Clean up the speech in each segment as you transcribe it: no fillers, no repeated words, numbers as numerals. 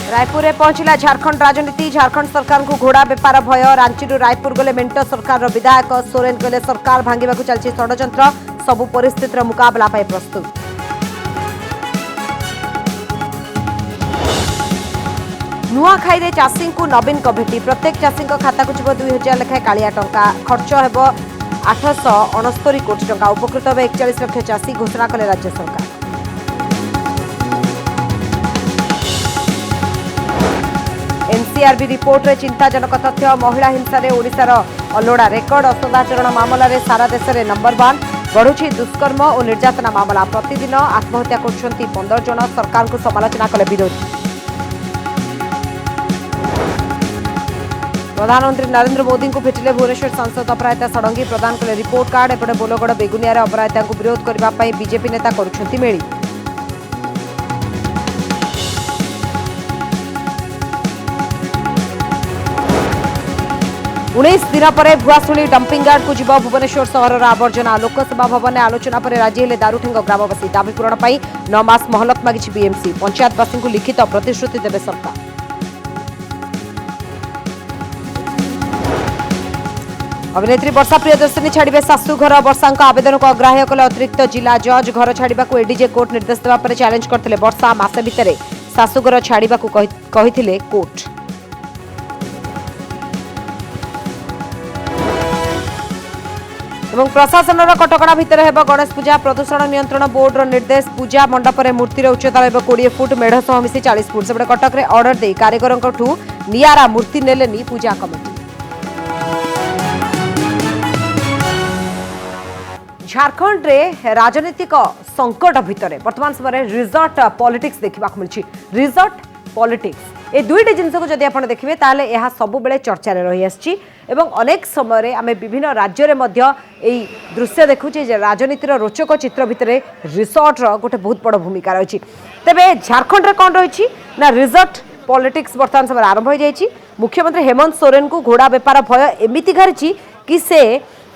रायपुर में पहुंचला झारखंड राजनीति। झारखंड सरकार को घोड़ा बेपार भय। रांची रायपुर गले मेंट सरकार विधायक सोरेन कहले सरकार भांगा चलती षड्यंत्र। सबु परिस्थितिर मुकाबला प्रस्तुत। नुआखाई चाषी को नवीन को भेटी। प्रत्येक चाषी खाता को 2000 लेखाएं कालिया टंका। खर्च हो 869 कोटी टंका। उपकृत हे 41 लाख चाषी घोषणा कले राज्य सरकार। एनसीआरबी रिपोर्ट रे चिंताजनक तथ्य। महिला हिंसा रे ओडिशार अलोड़ा रेकर्ड। असदाचरण मामला रे सारा देश रे नंबर 1। बढ़ुछि दुष्कर्म और निर्यातना मामला। प्रतिदिन आत्महत्या करछंती 15 जन। सरकार को समालोचना कले विरोधी। प्रधानमंत्री नरेंद्र मोदी को भेटिले भुवनेश्वर सांसद अपराजिता षडंगी। प्रदान कले रिपोर्ट कार्ड। एपटे बोलगड़ बेगुनिया अपराजिता को विरोध करने बीजेपी नेता करुछंती मेली। उन्नीस दिन पर भुआशुणी डंपिंग यार्ड को जीव भुवनेश्वर सहर आवर्जना। लोकसभा भवन में आलोचना पर राजी हेले दारुठेंग ग्रामवासी। दाबी पूरण पर 9 मास मोहलत मागिछि बीएमसी। पंचायतवासी को लिखित प्रतिश्रुति देवे सरकार। अभिनेत्री वर्षा प्रियदर्शनी छाड़े शाशुघर। वर्षा आवेदन को अग्राह्य कले अतिरिक्त जिला जज। घर छाड़ा को एडीजे कोर्ट निर्देश देवा चैलेंज करते वर्षा। मासे भितर शाशुघर छाड़ा कही कोर्ट। प्रशासन कटकणा भितर हेब गणेश पूजा। प्रदूषण नियंत्रण बोर्डर निर्देश। पूजा मंडप में मूर्तिर उच्चता 20 फुट। मेढ़ सह मिसी 40 फुट। सेपटे कटक में अर्डर दे कारीगर नियारा मूर्ति नेलेनी पूजा कमिटी। झारखंड रे राजनीतिक संकट भितर वर्तमान समय रिजॉर्ट पॉलिटिक्स देखा मिली। रिजॉर्ट पॉलिटिक्स ए दुईटी जिनस को जदि आप देखिए ताले यह सब बेले चर्चा रही आसी। अनेक समय आम विभिन्न राज्य में दृश्य देखुचे राजनीतिर रोचक चित्र भितर रिसोर्ट गोटे बहुत बड़ भूमिका रही। तेरे झारखंड रे कौन रही ना रिजॉर्ट पॉलिटिक्स वर्तमान समय आरंभ हो जाए। मुख्यमंत्री हेमंत सोरेन को घोड़ा बेपार भय एमती घारी कि से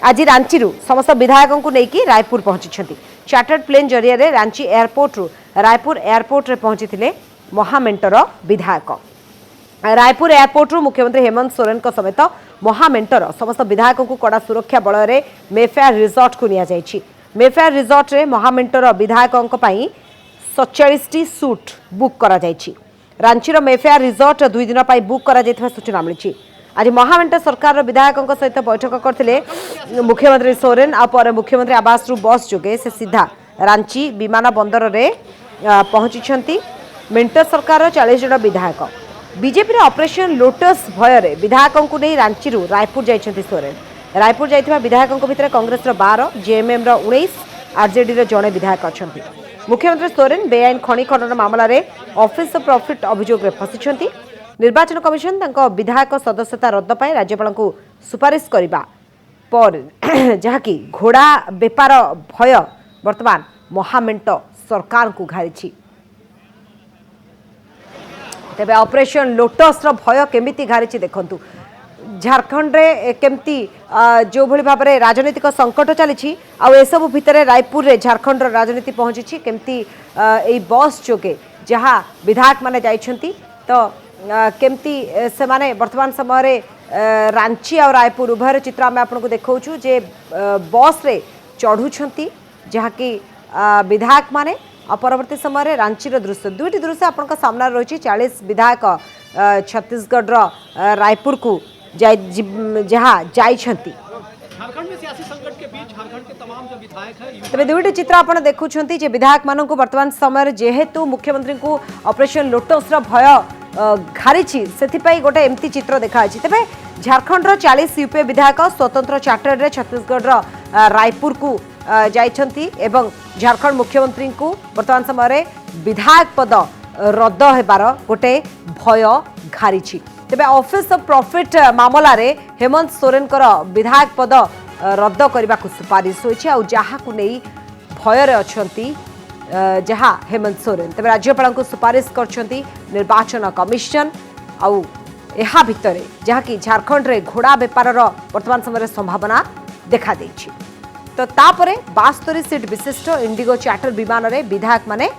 आज रांची समस्त विधायकों को लेकिन रायपुर पहुंची। चार्टर्ड प्लेन जरिया रांची एयरपोर्ट रु रायपुर एयरपोर्ट रे पहुंची महामेंटर विधायक। रायपुर एयरपोर्ट रु मुख्यमंत्री हेमंत सोरेन समेत महामेंटर समस्त विधायकों को कड़ा सुरक्षा बल में मेफेयर रिजॉर्ट को निया जायछि। मेफेयर रिजॉर्ट रे महामेंटर विधायकों 47 सूट बुक करा जायछि। रांची मेफेयर रिजॉर्ट 2 दिन बुक करा जायथिबा सूचना मिली। आज महामेंट सरकार विधायकों सहित बैठक करते मुख्यमंत्री सोरेन। आपर मुख्यमंत्री आवास रु बस जोगे से सीधा रांची विमान बंदर रे पहुंची। मेंट सरकार 40 जन विधायक। बीजेपी ऑपरेशन लोटस भय विधायकों को नहीं रांची रायपुर जाइछन्ति सोरेन। रायपुर जाइथिबा विधायकों भितर कांग्रेस 12, जेएमएम 19, आरजेडी जड़े विधायक अच्छी। मुख्यमंत्री सोरेन बेआईन खनि खनन मामला रे ऑफिस ऑफ प्रॉफिट अभियोग फसिछन्ति। निर्वाचन कमिशन तांको विधायक सदस्यता रद्द पाई राज्यपाल को सुपारिश करने पर जहाँकि घोड़ा बेपार भय वर्तमान महामेंट सरकार को घारी। तेबे ऑपरेशन लोटस भय केमिति घारी देखंतु। झारखंड रे केमती जो भली भाव में राजनीतिक संकट चली आसबू भितर रायपुर रे झारखंड राजनीति पहुंची केमती ए बस जोगे जहाँ विधायक माने जाइछंती तो केमती से माने वर्तमान समय रांची और रायपुर उभयर चित्र आम आपको देखा जे बस रे चढ़ुछंती जहाँकि विधायक माने परवर्ती समय रांची दृश्य दुईटी दृश्य आपन सामने रही। 40 विधायक छत्तीसगढ़ रायपुर को जहाँ जाइछंती। तेज दुईटी चित्र आप देखुं विधायक मान वर्तमान समय जेहेतु मुख्यमंत्री को ऑपरेशन लोटस भय घारी से गोटे एमती चित्र देखा। तेज झारखंड 40 यूपीए विधायक स्वतंत्र चार्टर छत्तीसगढ़ रायपुर को जाइछंती एवं झारखंड मुख्यमंत्री को वर्तमान समय विधायक पद रद्द होबार गोटे भय घारी। तेबे ऑफिस ऑफ प्रॉफिट मामला रे हेमंत सोरेन विधायक पद रद्द करने को सुपारिश होइछि आ जहाँ को नहीं भयर अछंती जहाँ हेमंत सोरेन। तेबे राज्यपाल को सुपारिश करछंती निर्वाचन कमिशन आउ एहा भितरे जहाँ कि झारखंड रे घोड़ा बेपार वर्तमान समय संभावना देखा देछि। तो तापरे 72 सीट विशिष्ट इंडिगो चार्टर विमान रे विधायक माने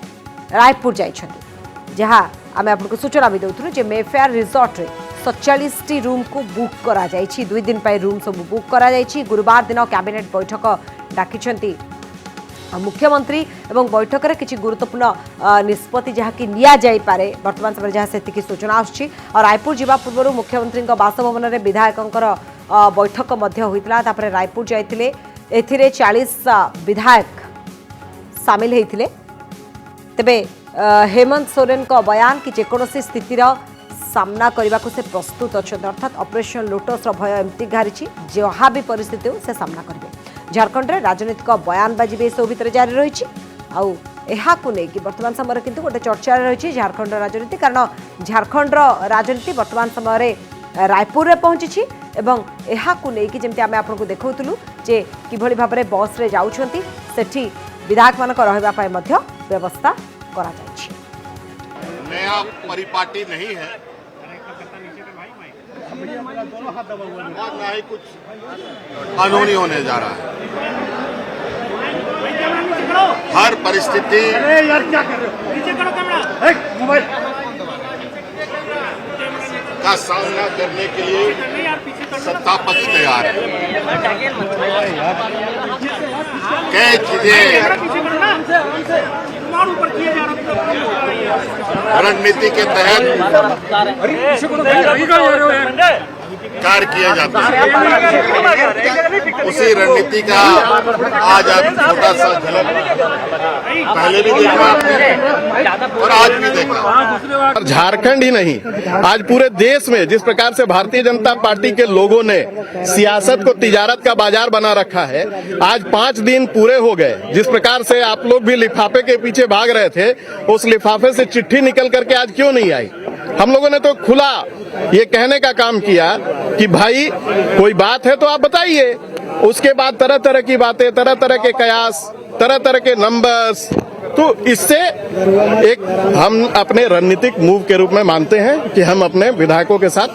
रायपुर जाइछंती जहाँ आम आपको सूचना भी दूसरू जे मेफेयर रिजॉर्ट रे 47 रूम को बुक करा जाइछि 2 दिन पर रूम सब बुक करा जाइछि गुरुवार दिन कैबिनेट बैठक डाकिछंती मुख्यमंत्री एवं बैठक में किसी गुरुत्वपूर्ण निष्पत्ति जहाँकि निया जाई पारे वर्तमान समय जहाँ से सूचना आसुछि और रायपुर जावा पूर्व मुख्यमंत्री बासभवन में विधायकों बैठक होता तापर रायपुर जाइए एथिरे 40 विधायक सामिल होते तेबे हेमंत सोरेन का बयान कि जेकोसी स्थितिर सामना करने को से प्रस्तुत अच्छा अर्थात ऑपरेशन लोटस भय एमती घारी जहाँ भी परिस्थिति हो से सामना करेंगे झारखंड में राजनीतिक बयानबाजी भी सब भितर जारी रही कि वर्तमान समय किंतु गोटे चर्चा रही झारखंड राजनीति कारण झारखंड राजनीति वर्तमान समय रायपुर में पहुंची एवं यह जमी आम आपको देखुलु जे किभली भाव में बस रे जाउछंती सेठी विधायक मानक रहिबा व्यवस्था करा जायछि। नया परिपाटी नहीं है और ना ही कुछ कानूनी होने जा रहा है। हर परिस्थिति का सामना करने के लिए सत्ता पक्ष तैयार है। कई चीजें रणनीति के तहत कार्य किया जाता है। उसी रणनीति का आज आप छोटा सा झलक पहले भी देखा आपने और आज भी देखा। झारखंड ही नहीं आज पूरे देश में जिस प्रकार से भारतीय जनता पार्टी के लोगों ने सियासत को तिजारत का बाजार बना रखा है, आज 5 दिन पूरे हो गए। जिस प्रकार से आप लोग भी लिफाफे के पीछे भाग रहे थे, उस लिफाफे से चिट्ठी निकल करके आज क्यों नहीं आई? हम लोगों ने तो खुला ये कहने का काम किया कि भाई कोई बात है तो आप बताइए। उसके बाद तरह तरह की बातें, तरह तरह के कयास, तरह तरह के नंबर्स, तो इससे एक हम अपने रणनीतिक मूव के रूप में मानते हैं कि हम अपने विधायकों के साथ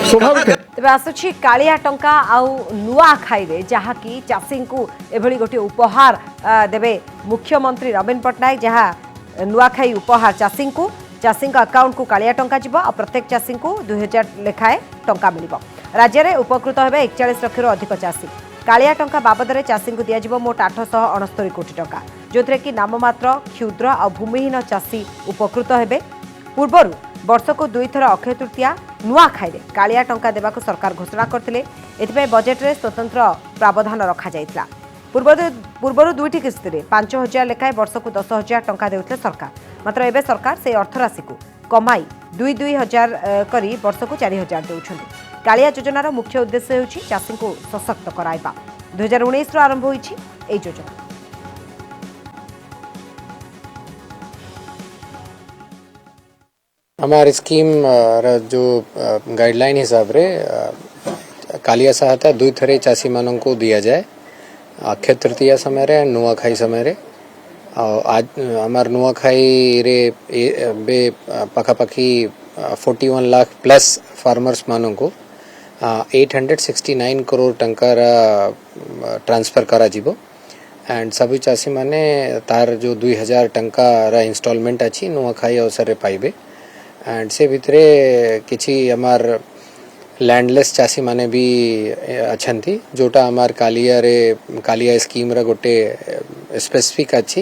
स्वाभाविक है। तेज आसुछि कालिया टंका आउ नुआ खाइबे जहाँ की चाषी को एभली गोटे उपहार देवे मुख्यमंत्री नवीन पट्टनायक जहाँ नुआखाई उपहार चाषी अकाउंट को कालिया टंका जीव और प्रत्येक चाषी को 2000 लेखाए टंका मिल राज्य में उपकृत होगा 41 लक्ष अधिक चाषी कालिया टंका बाबद में चाषी को दिज्व मोट 869 कोटी टंका जो थे कि नाममात्र क्षुद्र और भूमिहीन चाषी उपकृत होते पूर्वर वर्ष को 2 थर अक्षय तृतीया नुआखाई कालिया टंका देवा सरकार घोषणा करते एथि बजेट में स्वतंत्र प्रावधान रखा जाइतिला। पूर्वर 2टी किस्ती में 5000 लेखाएं वर्ष को 10,000 टंका देउथिले सरकार मात्र एबे सरकार से अर्थराशि को कमाई 2,000 करी वर्ष को 4,000 देउछन्ति। कालिया योजनार मुख्य उद्देश्य होछि चाषी को सशक्त कराइबा। 2019 आरंभ होइछि एई योजना। हमारी स्कीम जो गाइडलाइन हिसाब रे कालिया सहायता 2 थरे चाषी मानन को दिया जाए अक्षय तृतीया समय रे नुआखाई समय रे आज हमार नुआखाई रे बे पखापाखी 41 लाख प्लस फार्मर्स मानन को 869 करोड़ टंका ट्रांसफर करा जीवो एंड सभी चाषी माने तार जो 2000 टंका इंस्टॉलमेंट अच्छी नुआखाई अवसर रे पाइबे एंड से भितरे किछि हमार लैंडलेस चाषी माने भी अच्छी जोटा हमार कालिया स्कीम रा गोटे स्पेसिफिक अच्छी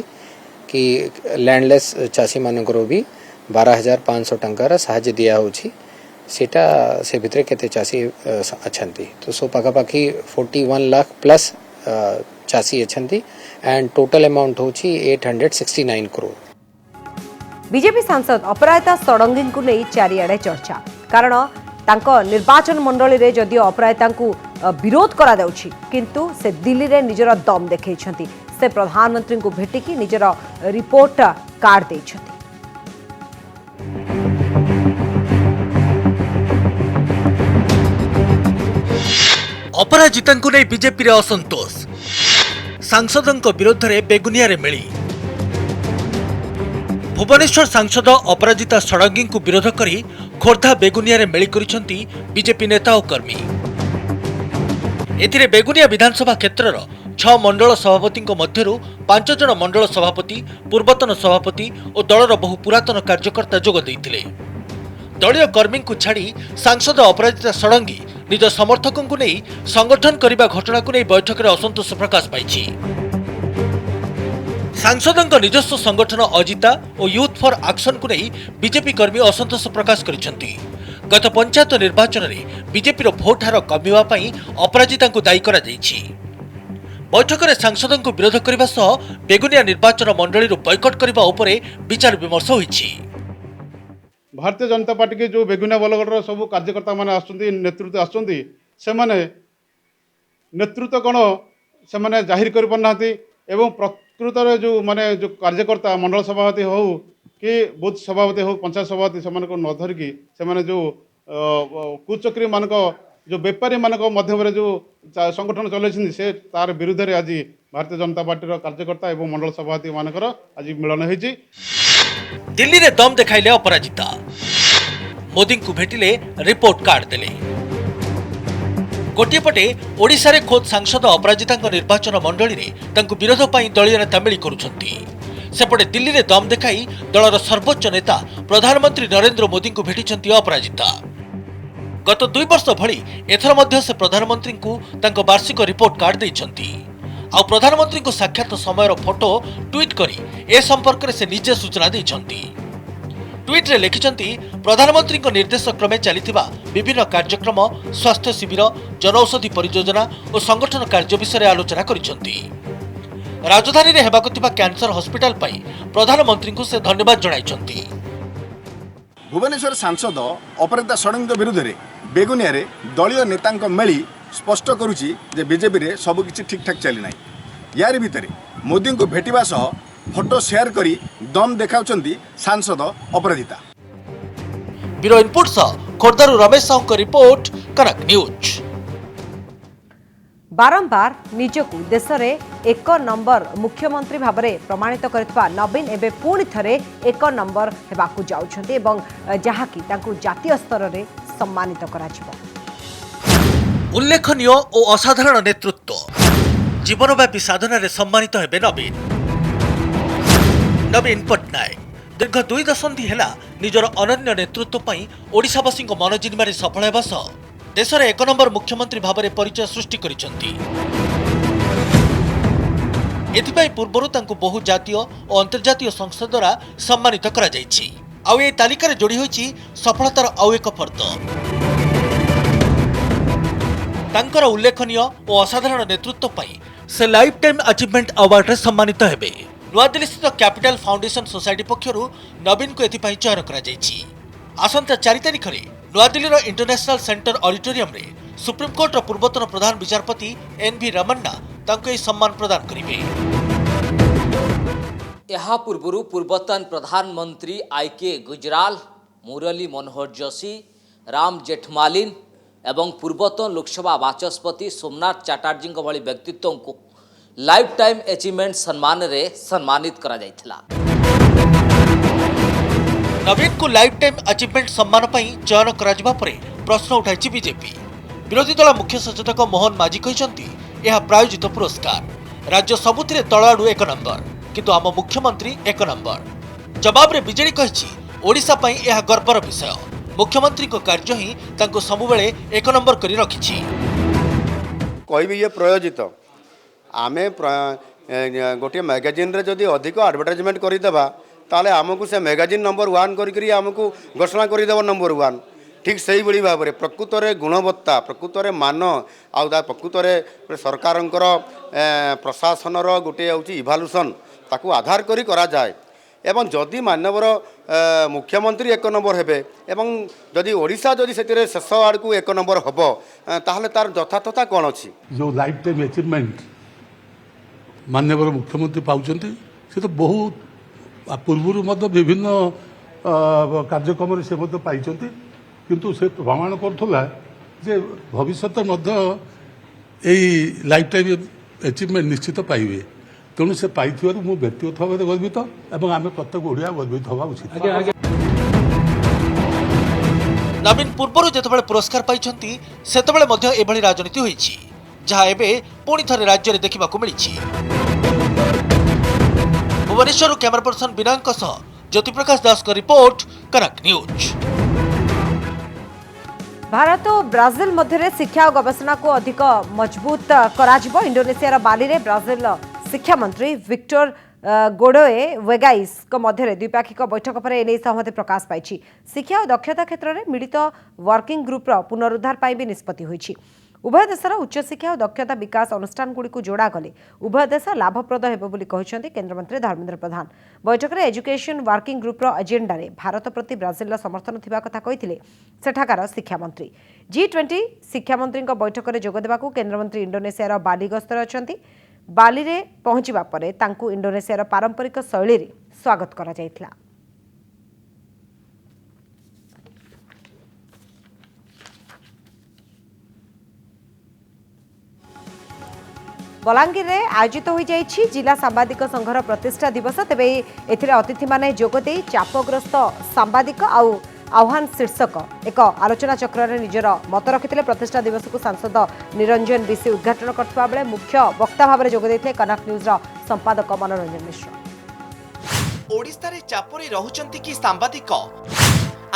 कि लैंडलेस चाषी मानकर भी 12,500 टंकार साहाय्य दिया होछि सेटा से भितरे केते चाषी अच्छी तो सो पाखापाखी 41 लाख प्लस चाषी अच्छी एंड टोटल अमाउंट होछि 869 करोड़। बीजेपी सांसद अपराजिता षडंगी को नहीं चारिआडे चर्चा कारण तांको निर्वाचन मंडली रे जदियो अपराजिता को विरोध करा जाउछि किंतु से दिल्ली रे निजर दम देखैछंती से प्रधानमंत्री को भेटिकी निजर रिपोर्ट कार्ड दैछंती। अपराजिता को नहीं बीजेपी रे असंतोष सांसदों विरोध में बेगुनिया रे मिली भुवनेश्वर सांसद अपराजिता षडंगी को विरोध करी खोर्धा बेगुनिया रे मेली करिसंती बीजेपी नेता और कर्मी। एथिरे बेगुनिया विधानसभा क्षेत्रर 6 मंडल सभापति मध्यरु 5 जन मंडल सभापति पूर्वतन सभापति और दलर बहु पुरातन कार्यकर्ता जोग दैथिले। दलीय कर्मी को छाड़ी सांसद अपराजिता षडंगी निज समर्थकों को नहीं संगठन करने घटना को नहीं बैठक में असंतोष प्रकाश पाई। सांसदों निजस्व संगठन अजिता और यूथ फॉर एक्शन को नहीं बीजेपी कर्मी असंतोष प्रकाश करिसेंती। गत पंचायत निर्वाचन में बीजेपी भोट हार कमिवा पई अपराजिता को दायी करा जायछि। बैठक में सांसदों को विरोध करने सह बेगुनिया निर्वाचन मंडली बॉयकट करने उपरे विचार विमर्श होइछि। भारतीय जनता पार्टी के जो बेगुनिया बलगढ़ सब कार्यकर्ता माने आसुंती नेतृत्व आसुंती से माने नेतृत्व कौन से जाहिर कर पारनाहांती एवं प्रकृत जो माने जो कार्यकर्ता मंडल सभापति हो कि बूथ सभापति हो पंचायत सभापति से न धरिकी से जो कुचक्री मानक जो बेपारी मानक मध्यम जो संगठन चलती से तार विरुद्ध में आज भारतीय जनता पार्टी कार्यकर्ता एवं मंडल सभापति मानकर आज मिलन होइछि। दिल्ली रे दम देखाइले अपराजिता, मोदी को भेटिले रिपोर्ट कार्ड देले। गोटे पटे ओडिशा रे खोद सांसद अपराजिता निर्वाचन मंडली रे तांको विरोध पाई दलीय नेता मिली करुछंती। सेपटे दिल्ली रे दम देखाई दलर सर्वोच्च नेता प्रधानमंत्री नरेंद्र मोदी को भेटिछंती अपराजिता। गत 2 वर्ष भली एथर मध्य से प्रधानमंत्री को तांको वार्षिक रिपोर्ट कार्ड दैछंती। आ प्रधानमंत्री को साक्षात समय फोटो ट्वीट करी ए संपर्क में से निजे सूचना दैछंती। ट्वीट रे लिखिछंती प्रधानमंत्री को निर्देश क्रमे चलिथिबा विभिन्न कार्यक्रम, स्वास्थ्य शिविर, जनऔषधि परियोजना और संगठन कार्य विषय आलोचना करिछंती। राजधानी रे हेबाकु थिबा कैंसर हॉस्पिटल पाई प्रधानमंत्री को से धन्यवाद जणाइछंती। भुवनेश्वर सांसद अपराजिता षडंगी विरुद्ध में बेगुनिया रे दलीय नेता मेली स्पष्ट करुच्ची जे बीजेपी रे सब किछि ठीक ठाक चली ना। यार भितर मोदी को भेटिबा सह फोटो शेयर करी दम देखाउछंती सांसद अपराजिता। ब्यूरो इनपुट सह खोर्धारू रमेश साहू को रिपोर्ट, कनक न्यूज। बारंबार निजकू देश रे 1 नंबर मुख्यमंत्री भाव में प्रमाणित करथिबा नवीन एबे पुणी थरे 1 नंबर हेबाकू जाउछंती एवं जहाँकि तांकू जातीय स्तर रे सम्मानित कराजिबो। उल्लेखनीय और असाधारण नेतृत्व, जीवनव्यापी साधन सम्मानित हेबे नवीन। नवीन पट्टनायक दीर्घ 2 दशंधि हेला निजर अनन्य नेतृत्व पई ओडिशावासी मन जिनबारे सफल हेबा सह देश में 1 नंबर मुख्यमंत्री भाव में परिचय सृष्टि करिसेंती। एथिपाई पूर्वरु तांकु बहु जातीय और अंतर्जातीय संस्था द्वारा सम्मानित करा जायछि। आउ ए तालिकार जोड़ी होइछि सफलतार आउ एक फर्द। तांकर उल्लेखनीय और असाधारण नेतृत्व पाई से लाइफ टाइम अचीवमेंट अवार्ड रे सम्मानित हेबे। नुआदिल्ली स्थित कैपिटल फाउंडेशन सोसाइटी पक्षरु नवीन को एथिपाई चयन करा जायछि। आसंता 4 तारिख रे नुआदिल्ली इंटरनेशनल सेंटर ऑडिटोरियम रे सुप्रीम कोर्ट पूर्वतन प्रधान विचारपति एन.वी. रमन्ना तांको सम्मान प्रदान करिवे। यहाँ पूर्व पूर्वतन प्रधानमंत्री I.K. गुजराल, मुरली मनोहर जोशी, राम जेठमालिन एवं पूर्वतन लोकसभा बाचस्पति सोमनाथ चटर्जी भली व्यक्तित्व को लाइफ टाइम अचीवमेंट सम्मान रे सम्मानित करा जायथिला। नवीन को लाइफ टाइम अचीवमेंट सम्मान पई चयन कराजिबा परे प्रश्न उठाइछि बीजेपी। विरोधी दल मुख्य सचेतक मोहन माझी कहिसंती यह प्रायोजित पुरस्कार राज्य सबुथिरे तळाडू 1 नंबर किंतु आम मुख्यमंत्री 1 नंबर। जवाब रे बीजेडी कहिछि ओडिशा पई यह गर्वर विषय। मुख्यमंत्री को कार्य ही तांको सबुबेले 1 नंबर करी रखिछि। कहबी ये प्रायोजित आमे गोटे मैगजीन रे जदि अधिक एडवर्टाइजमेंट करदेबा ताले आमको से मैगजीन नंबर 1 करी आमको घोषणा करदेव नंबर 1। ठीक से ही भाव में प्रकृत में गुणवत्ता, प्रकृत में मान आ प्रकृत में सरकार प्रशासन गोटे हूँ इभाल्यूसन ताकू आधार करी करा जाए एवं जदि मानवर मुख्यमंत्री 1 नंबर हेबे एवं जदि ओडिशा जदि से शेष आड़ को 1 नंबर हम ताहले तार यथार्थता कौन अच्छी। जो लाइफ टाइम अचीवमेंट माननीय मुख्यमंत्री पाउछंती से तो बहुत पूर्व विभिन्न कार्यक्रम से पाइछंती किंतु से प्रमाण करुला जे भविष्य लाइफ टाइम अचीवमेंट निश्चित पाइबे। तेणु से पाइथिबार मु व्यक्तिगत भाव में गर्वित एवं आम प्रत्येक ओडिया गर्वित हवा उचित। नवीन पूर्व जितेबाला पुरस्कार पाइछंती सेतेबाला मध्य एभली राजनीति होईछि जहाँ एबे पुणी थरे राज्य रे देखिबाकू मिलिछि। भुवनेश्वर कैमरा पर्सन विनायक सह ज्योति प्रकाश दास का रिपोर्ट, कनक न्यूज। भारत और ब्राजिल मध्य शिक्षा और गवेषणा को अधिक मजबूत करा इंडोनेशिया बाली रे ब्राजिल शिक्षा मंत्री विक्टर गोडोए वेगाइस मध्य द्विपाक्षिक बैठक पर एने सहमति प्रकाश पाई। शिक्षा और दक्षता क्षेत्र में मिलित वर्किंग ग्रुपर पुनरुद्धार पर भी निष्पत्ति होईछि। उभय देशर उच्च शिक्षा और दक्षता विकास अनुष्ठान गुड़ी जोड़ा गले उभय देश लाभप्रद हेबो बोली कहिसेंति केंद्रमंत्री धर्मेंद्र प्रधान। बैठक में एजुकेशन वर्किंग ग्रुपर एजेंडा रे भारत प्रति ब्राजिल समर्थन थिबा कथा कहिथिले सेठाकार शिक्षा मंत्री। G20 शिक्षा मंत्री बैठक में जोग देबाकू केंद्रमंत्री इंडोनेशिया बाली गस्तर अछंती। बाली रे पहुंचबा परे तांकू इंडोनेशिया पारंपरिक शैली रे स्वागत करा जायथिला। बलांगीर में आयोजित हो जाइछि जिला सांबादिक संघर प्रतिष्ठा दिवस। तेबे एथिरे अतिथि माने जोगदे चापग्रस्त सांबादिक आह्वान शीर्षक एक आलोचना चक्र में निजर मत रखिते। प्रतिष्ठा दिवस को सांसद निरंजन विशी उद्घाटन करथिबा बेले मुख्य वक्ता भाव में जोगदे कनक न्यूज संपादक मनोरंजन मिश्र। ओडिशा रे चापरे रहुचंती कि सांबादिक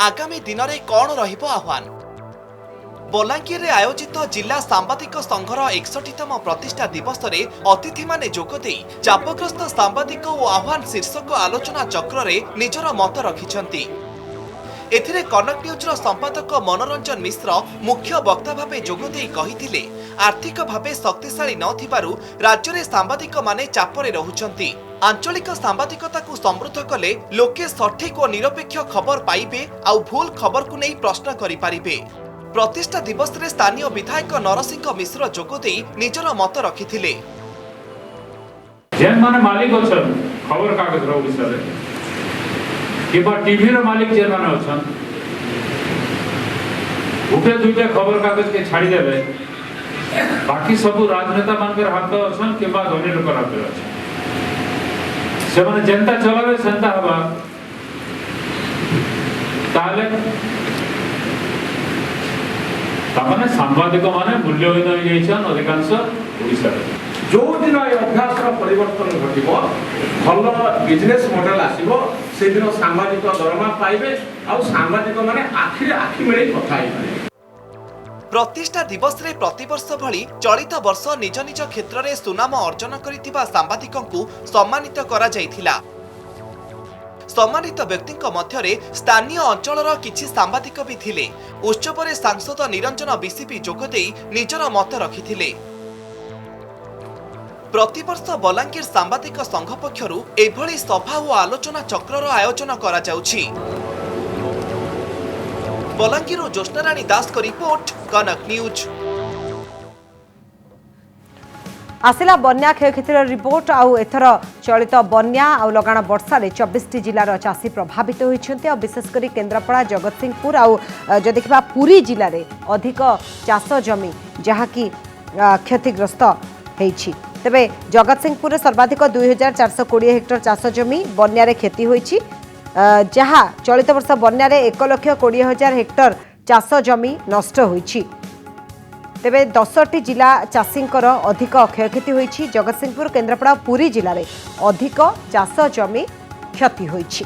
आगामी दिन में कौन रहिबो आह्वान। बलांगीर रे आयोजित जिला सांबादिक संघर 61तम प्रतिष्ठा दिवस रे अतिथि माने जोगदे चापग्रस्त सांबादिक और आह्वान शीर्षक आलोचना चक्र रे निजर मत रखिछंती। एथिरे कनक न्यूज संपादक मनोरंजन मिश्र मुख्य वक्ता भावे जोगदे कहिथिले आर्थिक भावे शक्तिशाली नथिबारु राज्य रे सांबादिक माने चापरे रहुचंती। आंचलिक सांबादिकता को समृद्ध कले लोके सठिक और निरपेक्ष खबर पाइबे आउ भूल खबर को नहीं प्रश्न करि पारिबे। प्रतिष्ठा दिवस रे स्थानीय विधायक नरसिंह मिश्र जोगदे निजर मत रखिथिले। जेन माने मालिक अछन खबर कागज रो विषय किबा टीवी रो मालिक जेन माने अछन उठे दुइटे खबर कागज के छाड़ी देबे बाकी सब राजनेता मानकर हाथ अछन किबा धनी लोक हाथ अछन से माने जनता चलावे संता हवा ताले तामाने सांबादिक माने मूल्यहीन हो जाइछन अधिकांश ओडिसा रे। जो दिन अभ्यास परिवर्तन घटिबो भल बिजनेस मॉडल आसीबो से दिन सांबादिक दरमा पाइबे आ सांबादिक माने आखि मिले कथा आइबे। प्रतिष्ठा दिवस रे प्रतिवर्ष भली चलित वर्ष निज निज क्षेत्र रे सुनाम अर्जन करितिबा सांबादिकंकु सम्मानित करा जायथिला। सम्मानित व्यक्ति मध्य स्थानीय अंचलर किछि सांबादिक भी थिले। उत्सव रे सांसद निरंजन विशी जोगदे निजर मत रखिथिले। प्रतिवर्ष बलांगीर सांबादिक संघ पक्षरु एभली सभा और आलोचना चक्रर आयोजन करा जाउछि। बलांगीर ज्योत्स्नाराणी दास को रिपोर्ट कनक न्यूज। आसिला बन्या क्षयक्षतिर रिपोर्ट आउ एथर चलित बन्या आउ लगाण वर्षा 24 जिलार चाषी प्रभावित होइछन्ते। विशेषकर केन्द्रापड़ा जगतसिंहपुर आउ जो देखा पुरी जिले में अधिक चाष जमी जहाँकि क्षतिग्रस्त होइछि। तेबे जगतसिंहपुर सर्वाधिक 2420 हेक्टर चाष जमी बन्या क्षति होइछि जहाँ चलित वर्ष बन्या 1,20,000 हेक्टर चाष जमी नष्ट होइछि। तेबे 10टी जिला चाषींकर अधिक क्षयक्षति होइछि। जगतसिंहपुर केन्द्रापड़ा पुरी जिले में अधिक चाष जमी क्षति होइछि।